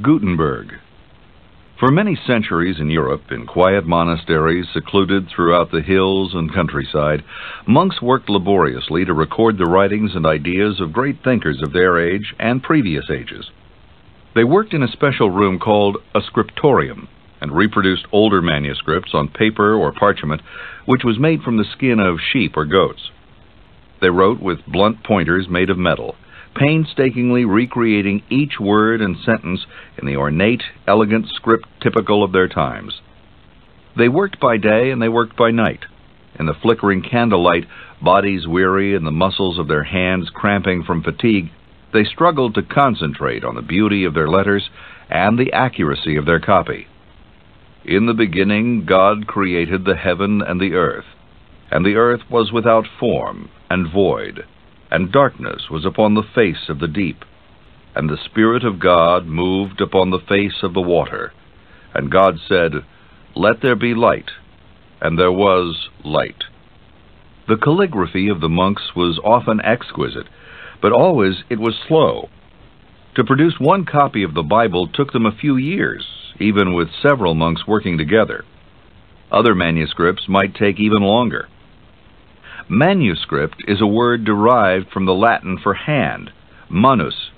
Gutenberg. For many centuries in Europe, in quiet monasteries secluded throughout the hills and countryside, monks worked laboriously to record the writings and ideas of great thinkers of their age and previous ages. They worked in a special room called a scriptorium and reproduced older manuscripts on paper or parchment, which was made from the skin of sheep or goats. They wrote with blunt pointers made of metal, painstakingly recreating each word and sentence in the ornate, elegant script typical of their times. They worked by day and they worked by night. In the flickering candlelight, bodies weary and the muscles of their hands cramping from fatigue, they struggled to concentrate on the beauty of their letters and the accuracy of their copy. In the beginning God created the heaven and the earth was without form and void, and darkness was upon the face of the deep. And the Spirit of God moved upon the face of the water. And God said, "Let there be light." And there was light. The calligraphy of the monks was often exquisite, but always it was slow. To produce one copy of the Bible took them a few years, even with several monks working together. Other manuscripts might take even longer. Manuscript is a word derived from the Latin for hand, manus.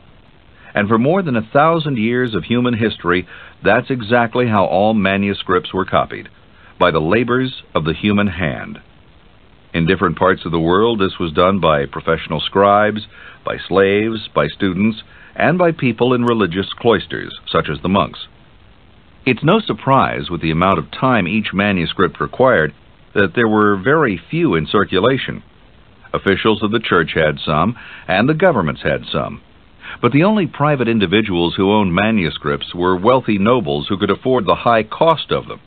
And for more than 1,000 years of human history, that's exactly how all manuscripts were copied, by the labors of the human hand. In different parts of the world, this was done by professional scribes, by slaves, by students, and by people in religious cloisters, such as the monks. It's no surprise, with the amount of time each manuscript required, that there were very few in circulation. Officials of the church had some, and the governments had some. But the only private individuals who owned manuscripts were wealthy nobles who could afford the high cost of them,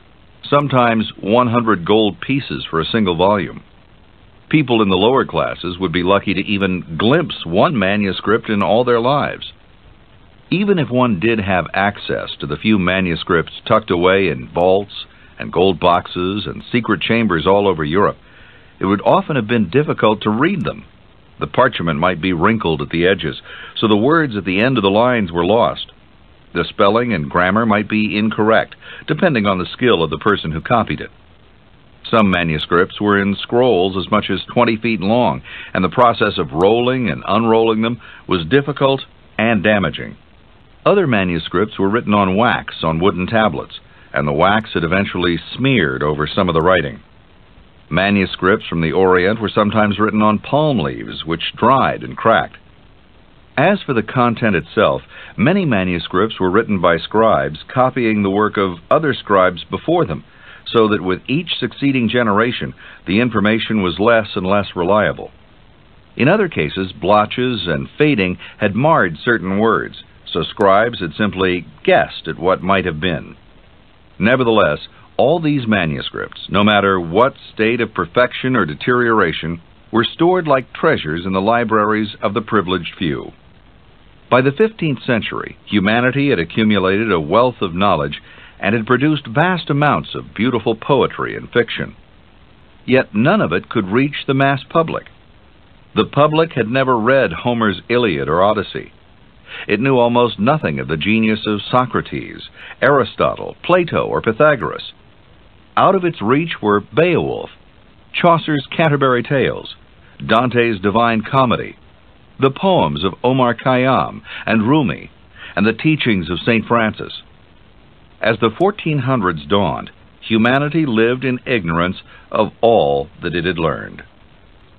sometimes 100 gold pieces for a single volume. People in the lower classes would be lucky to even glimpse one manuscript in all their lives. Even if one did have access to the few manuscripts tucked away in vaults and gold boxes and secret chambers all over Europe, it would often have been difficult to read them. The parchment might be wrinkled at the edges, so the words at the end of the lines were lost. The spelling and grammar might be incorrect, depending on the skill of the person who copied it. Some manuscripts were in scrolls as much as 20 feet long, and the process of rolling and unrolling them was difficult and damaging. Other manuscripts were written on wax on wooden tablets, and the wax had eventually smeared over some of the writing. Manuscripts from the Orient were sometimes written on palm leaves, which dried and cracked. As for the content itself, many manuscripts were written by scribes copying the work of other scribes before them, so that with each succeeding generation, the information was less and less reliable. In other cases, blotches and fading had marred certain words, so scribes had simply guessed at what might have been. Nevertheless, all these manuscripts, no matter what state of perfection or deterioration, were stored like treasures in the libraries of the privileged few. By the 15th century, humanity had accumulated a wealth of knowledge and had produced vast amounts of beautiful poetry and fiction. Yet none of it could reach the mass public. The public had never read Homer's Iliad or Odyssey. It knew almost nothing of the genius of Socrates, Aristotle, Plato, or Pythagoras. Out of its reach were Beowulf, Chaucer's Canterbury Tales, Dante's Divine Comedy, the poems of Omar Khayyam and Rumi, and the teachings of St. Francis. As the 1400s dawned, humanity lived in ignorance of all that it had learned.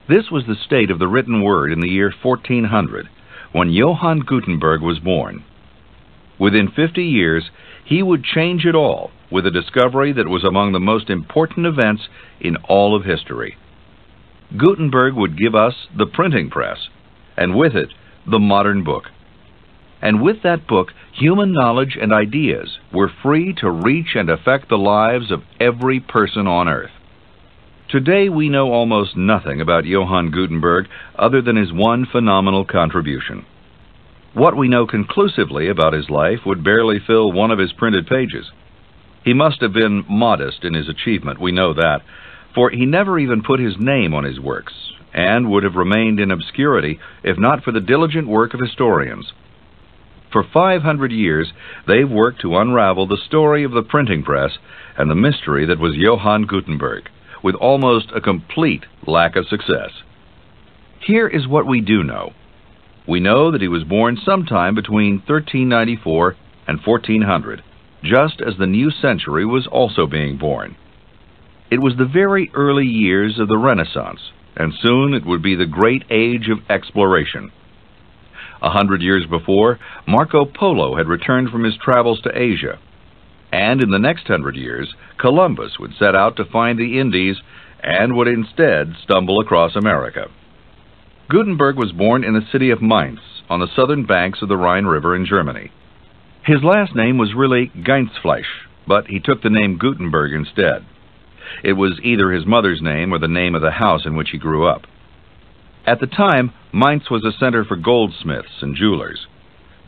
This was the state of the written word in the year 1400, when Johann Gutenberg was born. Within 50 years, he would change it all with a discovery that was among the most important events in all of history. Gutenberg would give us the printing press, and with it, the modern book. And with that book, human knowledge and ideas were free to reach and affect the lives of every person on earth. Today we know almost nothing about Johann Gutenberg other than his one phenomenal contribution. What we know conclusively about his life would barely fill one of his printed pages. He must have been modest in his achievement, we know that, for he never even put his name on his works, and would have remained in obscurity if not for the diligent work of historians. For 500 years, they've worked to unravel the story of the printing press and the mystery that was Johann Gutenberg, with almost a complete lack of success. Here is what we do know. We know that he was born sometime between 1394 and 1400, just as the new century was also being born. It was the very early years of the Renaissance, and soon it would be the great age of exploration. 100 years before, Marco Polo had returned from his travels to Asia, and in the next 100 years, Columbus would set out to find the Indies and would instead stumble across America. Gutenberg was born in the city of Mainz, on the southern banks of the Rhine River in Germany. His last name was really Geinsfleisch, but he took the name Gutenberg instead. It was either his mother's name or the name of the house in which he grew up. At the time, Mainz was a center for goldsmiths and jewelers.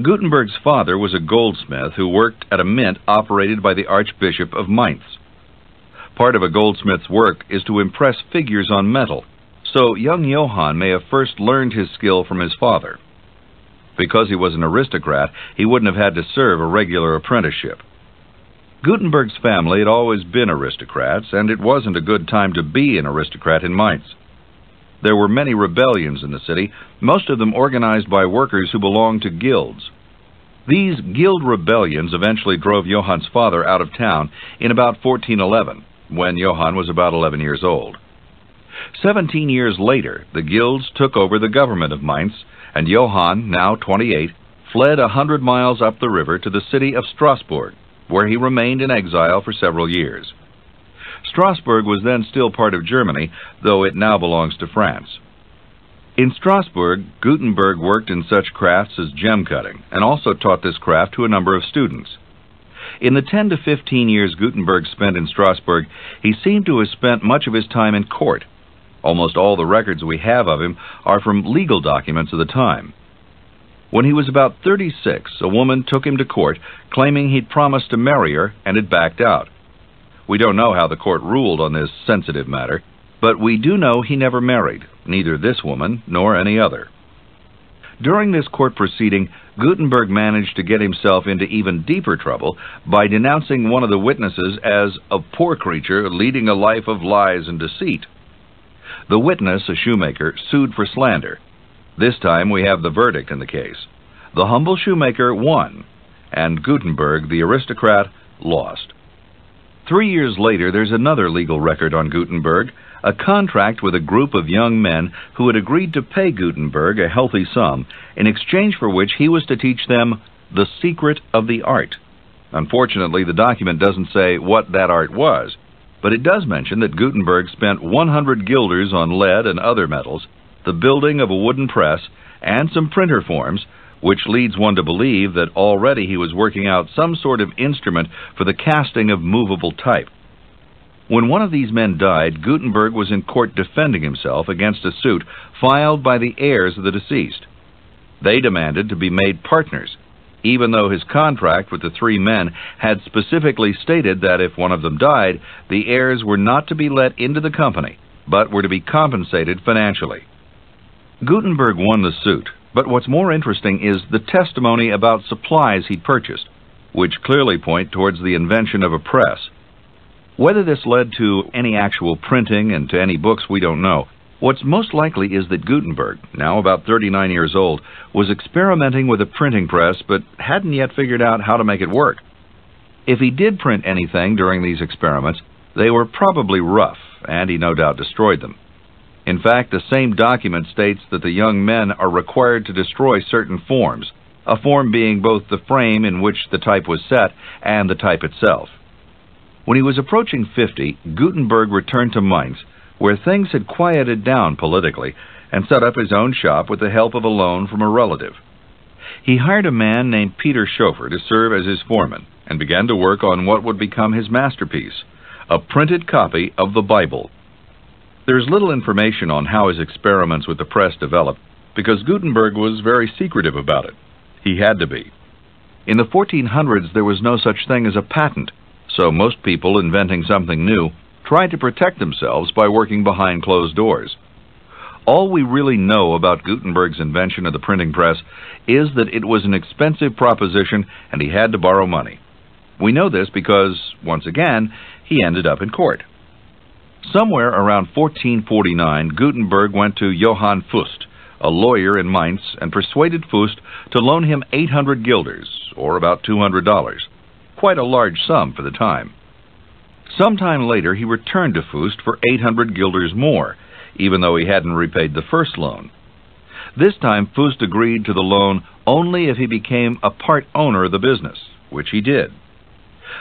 Gutenberg's father was a goldsmith who worked at a mint operated by the Archbishop of Mainz. Part of a goldsmith's work is to impress figures on metal, so young Johann may have first learned his skill from his father. Because he was an aristocrat, he wouldn't have had to serve a regular apprenticeship. Gutenberg's family had always been aristocrats, and it wasn't a good time to be an aristocrat in Mainz. There were many rebellions in the city, most of them organized by workers who belonged to guilds. These guild rebellions eventually drove Johann's father out of town in about 1411, when Johann was about 11 years old. 17 years later, the guilds took over the government of Mainz, and Johann, now 28, fled 100 miles up the river to the city of Strasbourg, where he remained in exile for several years. Strasbourg was then still part of Germany, though it now belongs to France. In Strasbourg, Gutenberg worked in such crafts as gem cutting, and also taught this craft to a number of students. In the 10 to 15 years Gutenberg spent in Strasbourg, he seemed to have spent much of his time in court. Almost all the records we have of him are from legal documents of the time. When he was about 36, a woman took him to court, claiming he'd promised to marry her and had backed out. We don't know how the court ruled on this sensitive matter, but we do know he never married, neither this woman nor any other. During this court proceeding, Gutenberg managed to get himself into even deeper trouble by denouncing one of the witnesses as a poor creature leading a life of lies and deceit. The witness, a shoemaker, sued for slander. This time we have the verdict in the case. The humble shoemaker won, and Gutenberg, the aristocrat, lost. 3 years later, there's another legal record on Gutenberg, a contract with a group of young men who had agreed to pay Gutenberg a healthy sum, in exchange for which he was to teach them the secret of the art. Unfortunately, the document doesn't say what that art was, but it does mention that Gutenberg spent 100 guilders on lead and other metals, the building of a wooden press, and some printer forms, which leads one to believe that already he was working out some sort of instrument for the casting of movable type. When one of these men died, Gutenberg was in court defending himself against a suit filed by the heirs of the deceased. They demanded to be made partners, even though his contract with the three men had specifically stated that if one of them died, the heirs were not to be let into the company, but were to be compensated financially. Gutenberg won the suit, but what's more interesting is the testimony about supplies he'd purchased, which clearly point towards the invention of a press. Whether this led to any actual printing and to any books, we don't know. What's most likely is that Gutenberg, now about 39 years old, was experimenting with a printing press but hadn't yet figured out how to make it work. If he did print anything during these experiments, they were probably rough, and he no doubt destroyed them. In fact, the same document states that the young men are required to destroy certain forms, a form being both the frame in which the type was set and the type itself. When he was approaching 50, Gutenberg returned to Mainz, where things had quieted down politically, and set up his own shop with the help of a loan from a relative. He hired a man named Peter Schoeffer to serve as his foreman, and began to work on what would become his masterpiece, a printed copy of the Bible. There's little information on how his experiments with the press developed, because Gutenberg was very secretive about it. He had to be. In the 1400s, there was no such thing as a patent, so most people inventing something new tried to protect themselves by working behind closed doors. All we really know about Gutenberg's invention of the printing press is that it was an expensive proposition and he had to borrow money. We know this because, once again, he ended up in court. Somewhere around 1449, Gutenberg went to Johann, a lawyer in Mainz, and persuaded Fust to loan him 800 guilders, or about $200, quite a large sum for the time. Sometime later, he returned to Fust for 800 guilders more, even though he hadn't repaid the first loan. This time, Fust agreed to the loan only if he became a part owner of the business, which he did.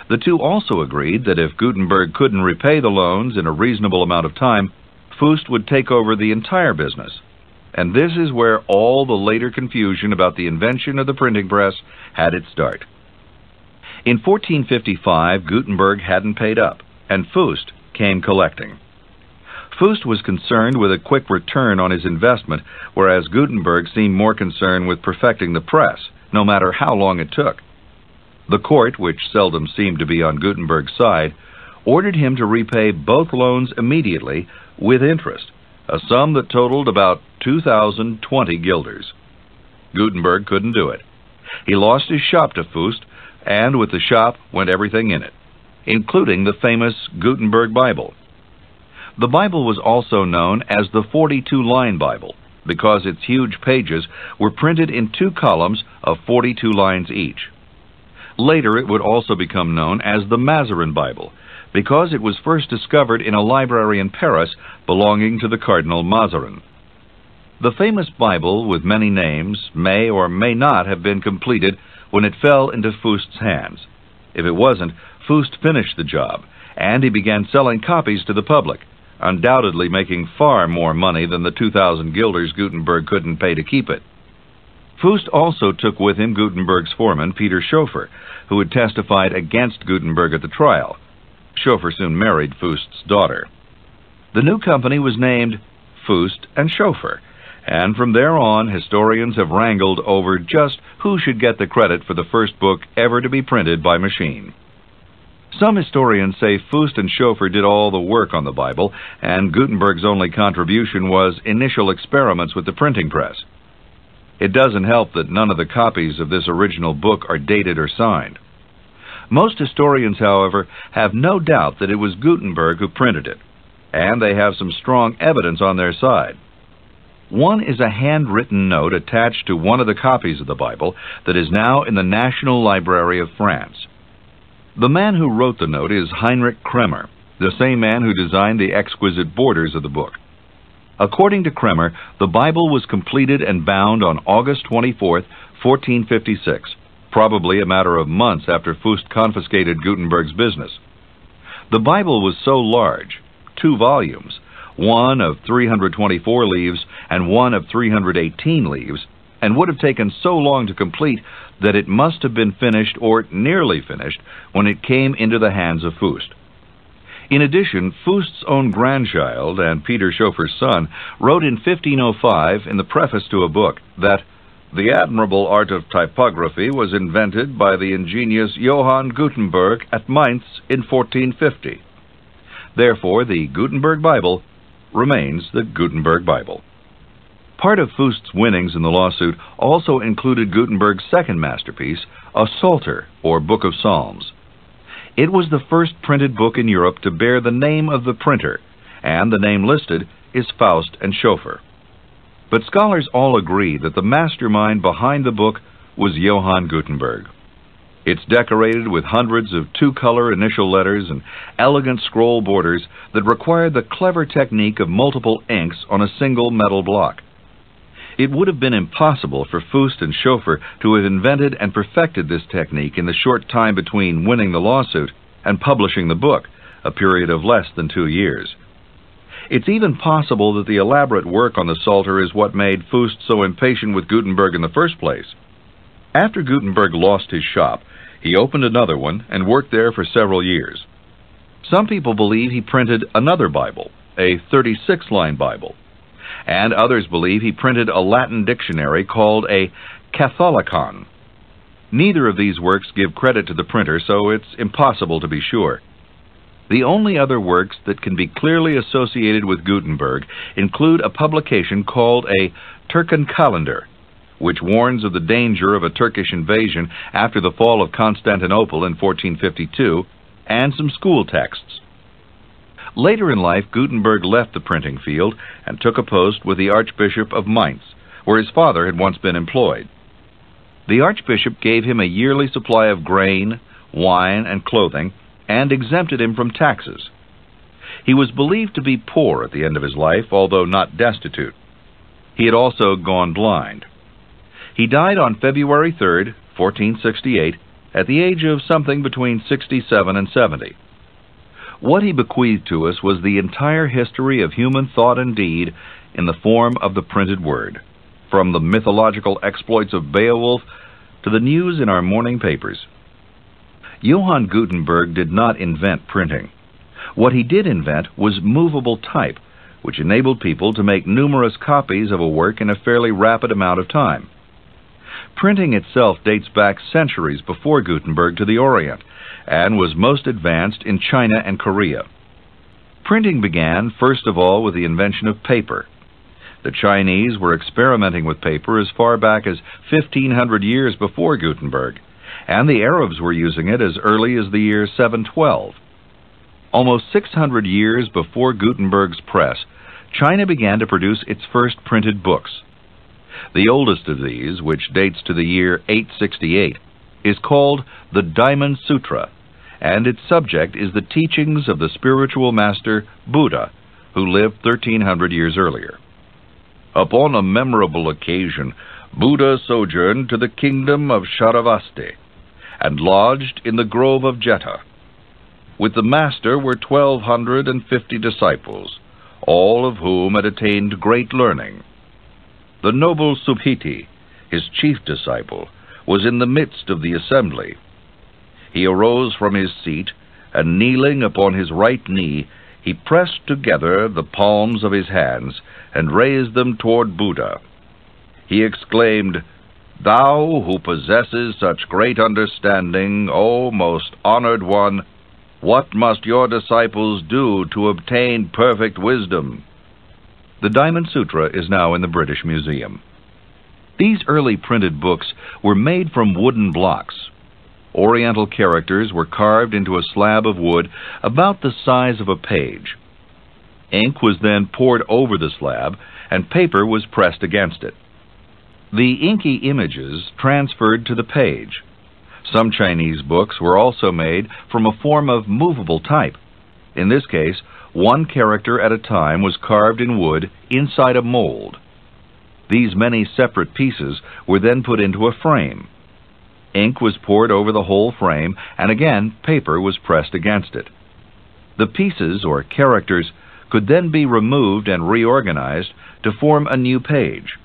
The two also agreed that if Gutenberg couldn't repay the loans in a reasonable amount of time, Fust would take over the entire business. And this is where all the later confusion about the invention of the printing press had its start. In 1455, Gutenberg hadn't paid up, and Fust came collecting. Fust was concerned with a quick return on his investment, whereas Gutenberg seemed more concerned with perfecting the press, no matter how long it took. The court, which seldom seemed to be on Gutenberg's side, ordered him to repay both loans immediately with interest, a sum that totaled about 2,020 guilders. Gutenberg couldn't do it. He lost his shop to Fust, and with the shop went everything in it, including the famous Gutenberg Bible. The Bible was also known as the 42-line Bible, because its huge pages were printed in 2 columns of 42 lines each. Later it would also become known as the Mazarin Bible, because it was first discovered in a library in Paris belonging to the Cardinal Mazarin. The famous Bible, with many names, may or may not have been completed when it fell into Fust's hands. If it wasn't, Fust finished the job, and he began selling copies to the public, undoubtedly making far more money than the 2,000 guilders Gutenberg couldn't pay to keep it. Fust also took with him Gutenberg's foreman, Peter Schoeffer, who had testified against Gutenberg at the trial. Schoeffer soon married Fust's daughter. The new company was named Fust and Schoeffer, and from there on, historians have wrangled over just who should get the credit for the first book ever to be printed by machine. Some historians say Fust and Schoeffer did all the work on the Bible, and Gutenberg's only contribution was initial experiments with the printing press. It doesn't help that none of the copies of this original book are dated or signed. Most historians, however, have no doubt that it was Gutenberg who printed it, and they have some strong evidence on their side. One is a handwritten note attached to one of the copies of the Bible that is now in the National Library of France. The man who wrote the note is Heinrich Kremer, the same man who designed the exquisite borders of the book. According to Kremer, the Bible was completed and bound on August 24, 1456, probably a matter of months after Fust confiscated Gutenberg's business. The Bible was so large, 2 volumes, one of 324 leaves and one of 318 leaves, and would have taken so long to complete that it must have been finished or nearly finished when it came into the hands of Fust. In addition, Fust's own grandchild and Peter Schoeffer's son wrote in 1505 in the preface to a book that the admirable art of typography was invented by the ingenious Johann Gutenberg at Mainz in 1450. Therefore, the Gutenberg Bible remains the Gutenberg Bible. Part of Fust's winnings in the lawsuit also included Gutenberg's second masterpiece, a Psalter, or Book of Psalms. It was the first printed book in Europe to bear the name of the printer, and the name listed is Faust and Schoeffer. But scholars all agree that the mastermind behind the book was Johann Gutenberg. It's decorated with hundreds of 2-color initial letters and elegant scroll borders that require the clever technique of multiple inks on a single metal block. It would have been impossible for Fust and Schoeffer to have invented and perfected this technique in the short time between winning the lawsuit and publishing the book, a period of less than 2 years. It's even possible that the elaborate work on the Psalter is what made Fust so impatient with Gutenberg in the first place. After Gutenberg lost his shop, he opened another one and worked there for several years. Some people believe he printed another Bible, a 36-line Bible, and others believe he printed a Latin dictionary called a Catholicon. Neither of these works give credit to the printer, so it's impossible to be sure. The only other works that can be clearly associated with Gutenberg include a publication called a Turken Calendar, which warns of the danger of a Turkish invasion after the fall of Constantinople in 1452, and some school texts. Later in life, Gutenberg left the printing field and took a post with the Archbishop of Mainz, where his father had once been employed. The Archbishop gave him a yearly supply of grain, wine, and clothing, and exempted him from taxes. He was believed to be poor at the end of his life, although not destitute. He had also gone blind. He died on February 3, 1468, at the age of something between 67 and 70. What he bequeathed to us was the entire history of human thought and deed in the form of the printed word, from the mythological exploits of Beowulf to the news in our morning papers. Johann Gutenberg did not invent printing. What he did invent was movable type, which enabled people to make numerous copies of a work in a fairly rapid amount of time. Printing itself dates back centuries before Gutenberg to the Orient, and was most advanced in China and Korea. Printing began, first of all, with the invention of paper. The Chinese were experimenting with paper as far back as 1,500 years before Gutenberg, and the Arabs were using it as early as the year 712. Almost 600 years before Gutenberg's press, China began to produce its first printed books. The oldest of these, which dates to the year 868, is called the Diamond Sutra, and its subject is the teachings of the spiritual master Buddha, who lived 1,300 years earlier. Upon a memorable occasion, Buddha sojourned to the kingdom of Sharavasti, and lodged in the grove of Jeta. With the master were 1,250 disciples, all of whom had attained great learning. The noble Subhiti, his chief disciple, was in the midst of the assembly. He arose from his seat, and kneeling upon his right knee, he pressed together the palms of his hands, and raised them toward Buddha. He exclaimed, "Thou who possesses such great understanding, O most honored one, what must your disciples do to obtain perfect wisdom?" The Diamond Sutra is now in the British Museum. These early printed books were made from wooden blocks. Oriental characters were carved into a slab of wood about the size of a page. Ink was then poured over the slab, and paper was pressed against it. The inky images transferred to the page. Some Chinese books were also made from a form of movable type. In this case, one character at a time was carved in wood inside a mold. These many separate pieces were then put into a frame. Ink was poured over the whole frame, and again paper was pressed against it. The pieces, or characters, could then be removed and reorganized to form a new page.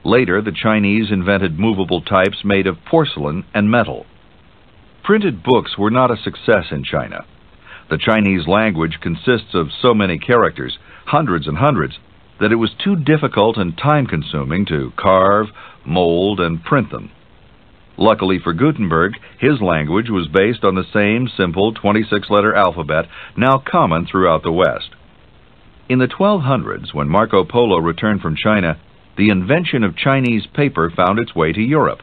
Later, the Chinese invented movable types made of porcelain and metal. Printed books were not a success in China. The Chinese language consists of so many characters, hundreds and hundreds, that it was too difficult and time-consuming to carve, mold, and print them. Luckily for Gutenberg, his language was based on the same simple 26-letter alphabet now common throughout the West. In the 1200s, when Marco Polo returned from China, the invention of Chinese paper found its way to Europe.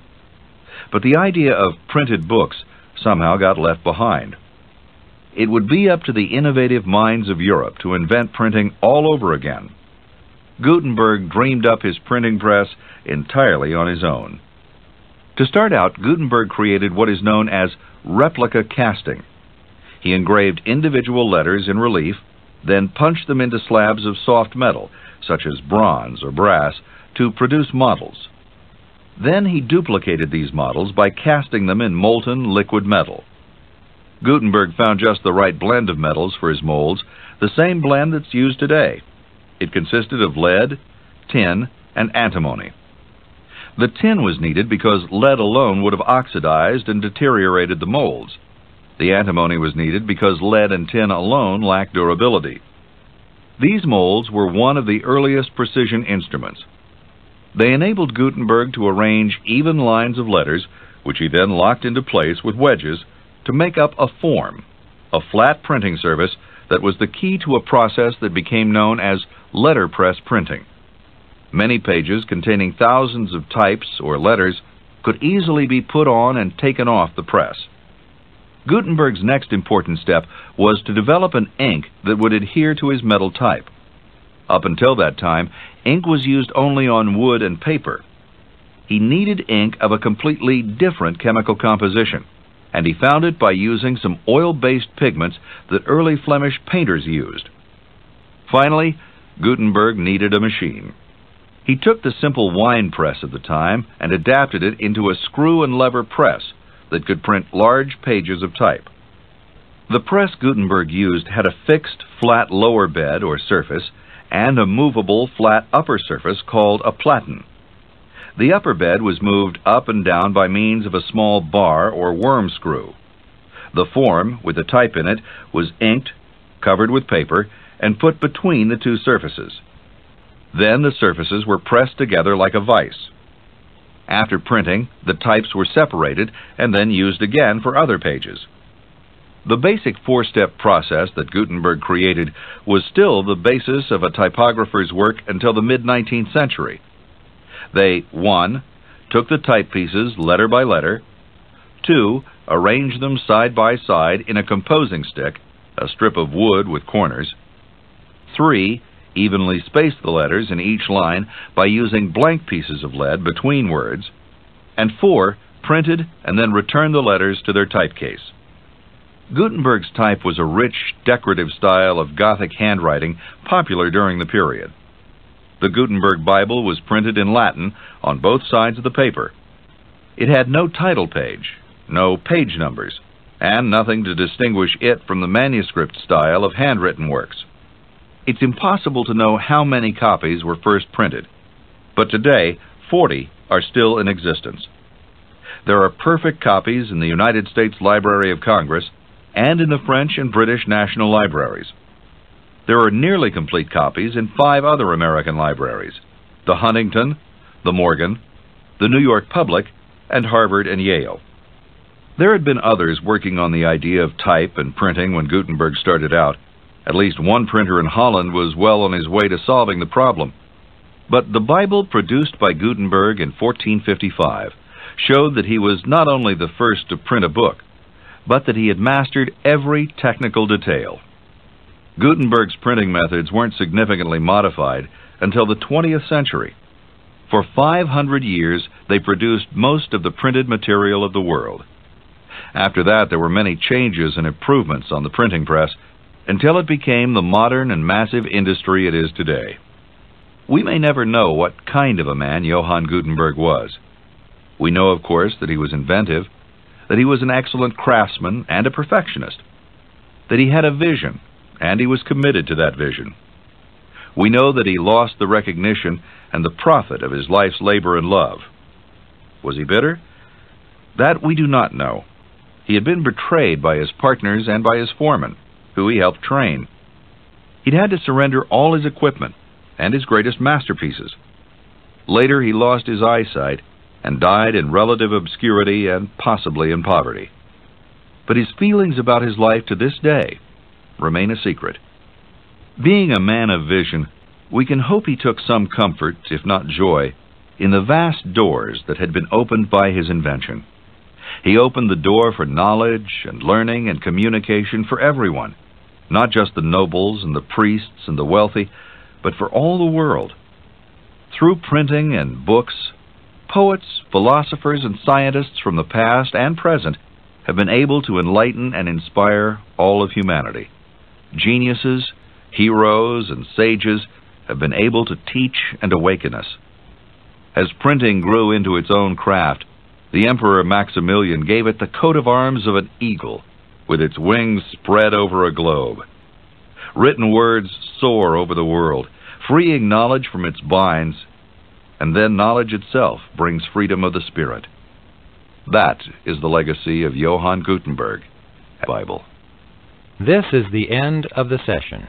But the idea of printed books somehow got left behind. It would be up to the innovative minds of Europe to invent printing all over again. Gutenberg dreamed up his printing press entirely on his own. To start out, Gutenberg created what is known as replica casting. He engraved individual letters in relief, then punched them into slabs of soft metal, such as bronze or brass, to produce models. Then he duplicated these models by casting them in molten liquid metal. Gutenberg found just the right blend of metals for his molds, the same blend that's used today. It consisted of lead, tin, and antimony. The tin was needed because lead alone would have oxidized and deteriorated the molds. The antimony was needed because lead and tin alone lacked durability. These molds were one of the earliest precision instruments. They enabled Gutenberg to arrange even lines of letters, which he then locked into place with wedges, to make up a form. a flat printing service that was the key to a process that became known as letterpress printing. Many pages containing thousands of types or letters could easily be put on and taken off the press. Gutenberg's next important step was to develop an ink that would adhere to his metal type. Up until that time, ink was used only on wood and paper. He needed ink of a completely different chemical composition, and he found it by using some oil-based pigments that early Flemish painters used. Finally, Gutenberg needed a machine. He took the simple wine press of the time and adapted it into a screw and lever press that could print large pages of type. The press Gutenberg used had a fixed, flat lower bed or surface and a movable, flat upper surface called a platen. The upper bed was moved up and down by means of a small bar or worm screw. The form, with the type in it, was inked, covered with paper, and put between the two surfaces. Then the surfaces were pressed together like a vise. After printing, the types were separated and then used again for other pages. The basic four-step process that Gutenberg created was still the basis of a typographer's work until the mid-19th century. They, 1, took the type pieces letter by letter, 2, arranged them side by side in a composing stick, a strip of wood with corners, 3, evenly spaced the letters in each line by using blank pieces of lead between words, and 4, printed and then returned the letters to their type case. Gutenberg's type was a rich, decorative style of Gothic handwriting popular during the period. The Gutenberg Bible was printed in Latin on both sides of the paper. It had no title page, no page numbers, and nothing to distinguish it from the manuscript style of handwritten works. It's impossible to know how many copies were first printed, but today 40 are still in existence. There are perfect copies in the United States Library of Congress and in the French and British National Libraries. There are nearly complete copies in 5 other American libraries: the Huntington, the Morgan, the New York Public, and Harvard and Yale. There had been others working on the idea of type and printing when Gutenberg started out. At least one printer in Holland was well on his way to solving the problem. But the Bible produced by Gutenberg in 1455 showed that he was not only the first to print a book, but that he had mastered every technical detail. Gutenberg's printing methods weren't significantly modified until the 20th century. For 500 years, they produced most of the printed material of the world. After that, there were many changes and improvements on the printing press, until it became the modern and massive industry it is today. We may never know what kind of a man Johann Gutenberg was. We know, of course, that he was inventive, that he was an excellent craftsman and a perfectionist, that he had a vision, and he was committed to that vision. We know that he lost the recognition and the profit of his life's labor and love. Was he bitter? That we do not know. He had been betrayed by his partners and by his foreman, who he helped train. He'd had to surrender all his equipment and his greatest masterpieces. Later he lost his eyesight and died in relative obscurity and possibly in poverty. But his feelings about his life to this day remain a secret. Being a man of vision, we can hope he took some comfort, if not joy, in the vast doors that had been opened by his invention. He opened the door for knowledge and learning and communication for everyone, not just the nobles and the priests and the wealthy, but for all the world. Through printing and books, poets, philosophers, and scientists from the past and present have been able to enlighten and inspire all of humanity. Geniuses, heroes, and sages have been able to teach and awaken us. As printing grew into its own craft, the Emperor Maximilian gave it the coat of arms of an eagle, with its wings spread over a globe. Written words soar over the world, freeing knowledge from its binds, and then knowledge itself brings freedom of the spirit. That is the legacy of Johann Gutenberg, Bible. This is the end of the session.